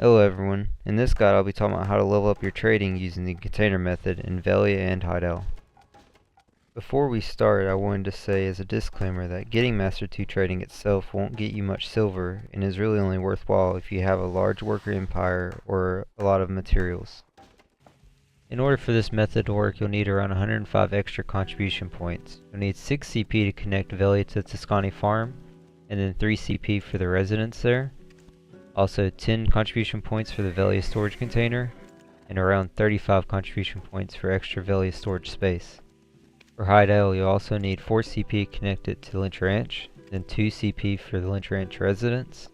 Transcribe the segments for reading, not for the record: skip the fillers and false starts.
Hello everyone, in this guide I'll be talking about how to level up your trading using the container method in Velia and Heidel. Before we start, I wanted to say as a disclaimer that getting Master 2 trading itself won't get you much silver and is really only worthwhile if you have a large worker empire or a lot of materials. In order for this method to work, you'll need around 105 extra contribution points. You'll need 6 CP to connect Velia to Tuscany Farm, and then 3 CP for the residents there. Also 10 contribution points for the Velia storage container, and around 35 contribution points for extra Velia storage space. For Heidel, you'll also need 4 CP connected to Lynch Ranch, then 2 CP for the Lynch Ranch residents,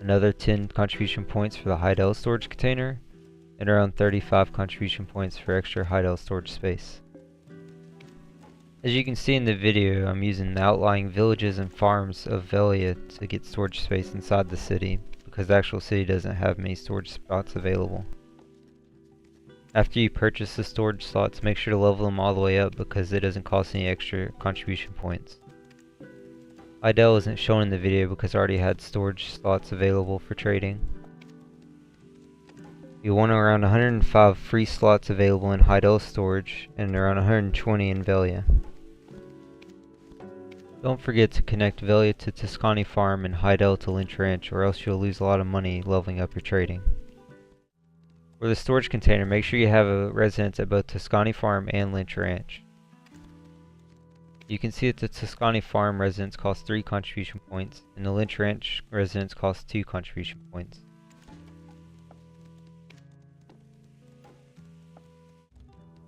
another 10 contribution points for the Heidel storage container, and around 35 contribution points for extra Heidel storage space. As you can see in the video, I'm using the outlying villages and farms of Velia to get storage space inside the city, because the actual city doesn't have many storage spots available. After you purchase the storage slots, make sure to level them all the way up because it doesn't cost any extra contribution points. Heidel isn't shown in the video because I already had storage slots available for trading. You want around 105 free slots available in Heidel storage and around 120 in Velia. Don't forget to connect Velia to Tuscany Farm and Heidel to Lynch Ranch, or else you'll lose a lot of money leveling up your trading. For the storage container, make sure you have a residence at both Tuscany Farm and Lynch Ranch. You can see that the Tuscany Farm residence costs 3 contribution points, and the Lynch Ranch residence costs 2 contribution points.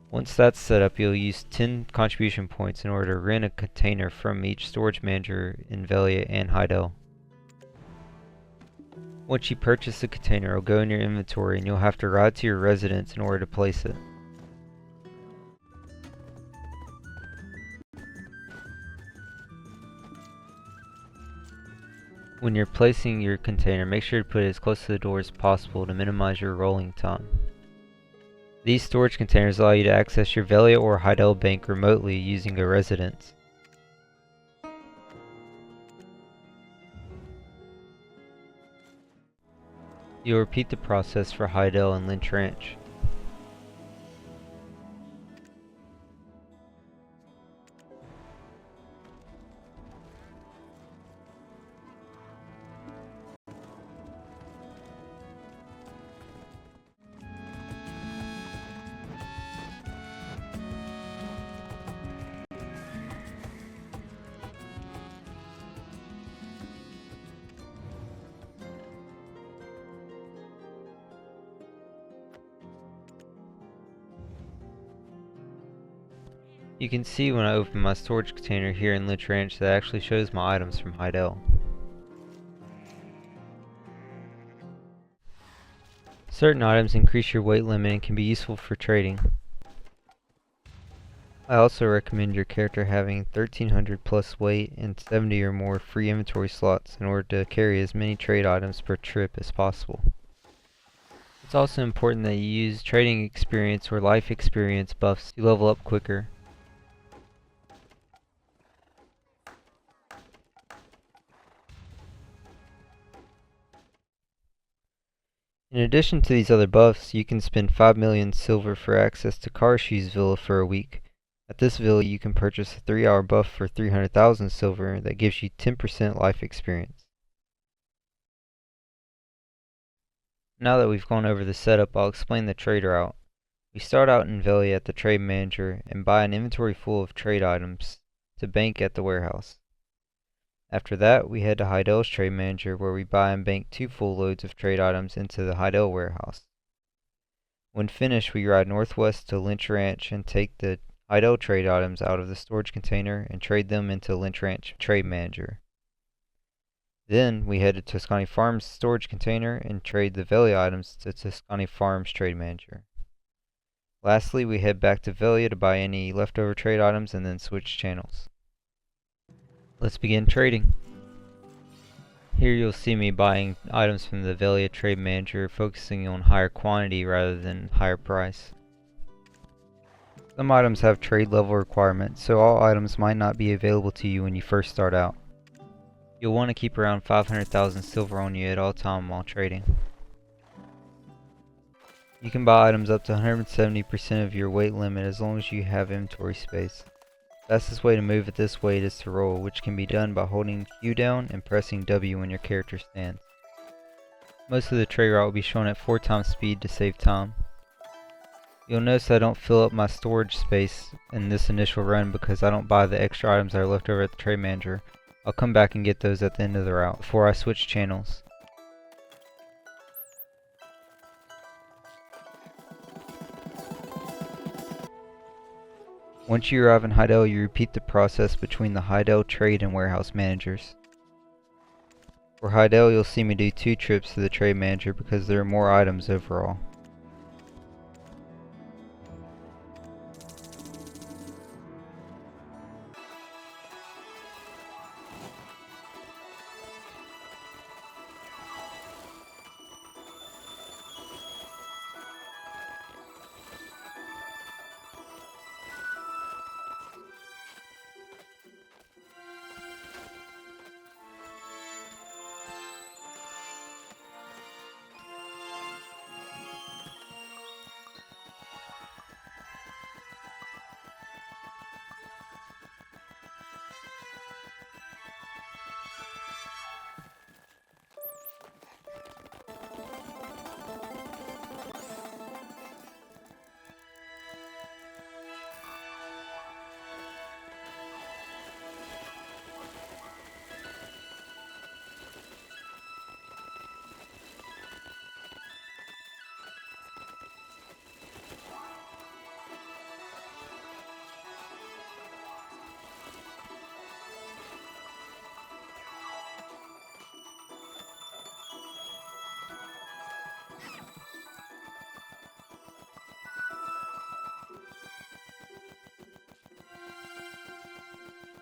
Once that's set up, you'll use 10 contribution points in order to rent a container from each storage manager in Velia and Heidel. Once you purchase the container, it'll go in your inventory and you'll have to ride to your residence in order to place it. When you're placing your container, make sure to put it as close to the door as possible to minimize your rolling time. These storage containers allow you to access your Velia or Heidel bank remotely using a residence. You'll repeat the process for Heidel and Lynch Ranch. You can see when I open my storage container here in Lynch Ranch that actually shows my items from Heidel. Certain items increase your weight limit and can be useful for trading. I also recommend your character having 1300 plus weight and 70 or more free inventory slots in order to carry as many trade items per trip as possible. It's also important that you use trading experience or life experience buffs to level up quicker. In addition to these other buffs, you can spend 5 million silver for access to Karshi's villa for a week. At this villa you can purchase a 3-hour buff for 300,000 silver that gives you 10% life experience. Now that we've gone over the setup, I'll explain the trade route. We start out in Velia at the trade manager and buy an inventory full of trade items to bank at the warehouse. After that, we head to Heidel's trade manager where we buy and bank 2 full loads of trade items into the Heidel warehouse. When finished, we ride northwest to Lynch Ranch and take the Heidel trade items out of the storage container and trade them into Lynch Ranch trade manager. Then we head to Tuscany Farm's storage container and trade the Velia items to Tuscany Farm's trade manager. Lastly, we head back to Velia to buy any leftover trade items and then switch channels. Let's begin trading. Here you'll see me buying items from the Velia trade manager, focusing on higher quantity rather than higher price. Some items have trade level requirements, so all items might not be available to you when you first start out. You'll want to keep around 500,000 silver on you at all time while trading. You can buy items up to 170% of your weight limit as long as you have inventory space. The fastest way to move at this weight is to roll, which can be done by holding Q down and pressing W when your character stands. Most of the trade route will be shown at 4 times speed to save time. You'll notice I don't fill up my storage space in this initial run because I don't buy the extra items that are left over at the trade manager. I'll come back and get those at the end of the route before I switch channels. Once you arrive in Heidel, you repeat the process between the Heidel trade and warehouse managers. For Heidel, you'll see me do 2 trips to the trade manager because there are more items overall.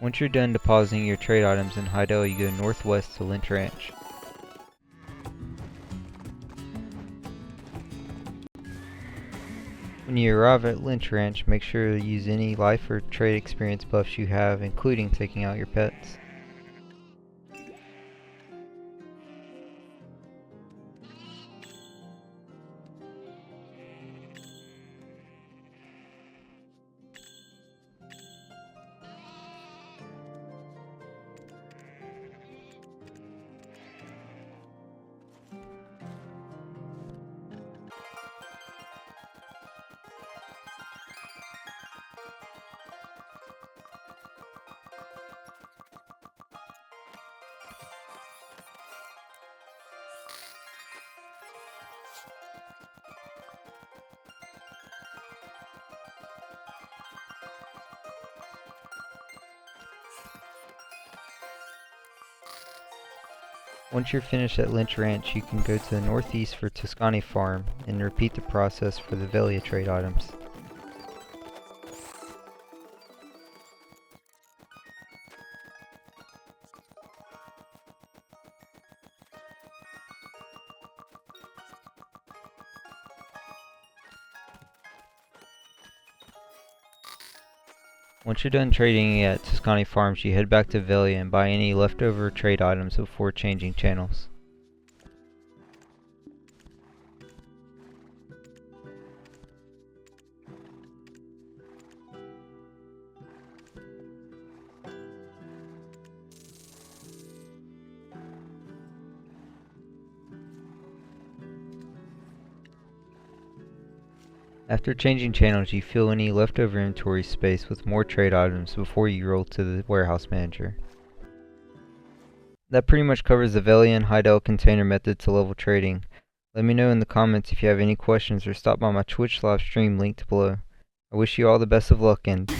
Once you're done depositing your trade items in Heidel, you go northwest to Limp Ranch. When you arrive at Limp Ranch, make sure to use any life or trade experience buffs you have, including taking out your pets. Once you're finished at Limp Ranch, you can go to the northeast for Tuscany Farm and repeat the process for the Velia trade items. Once you're done trading at Tuscany Farms, you head back to Velia and buy any leftover trade items before changing channels. After changing channels, you fill any leftover inventory space with more trade items before you roll to the warehouse manager. That pretty much covers the Velia and Heidel container method to level trading. Let me know in the comments if you have any questions or stop by my Twitch live stream linked below. I wish you all the best of luck and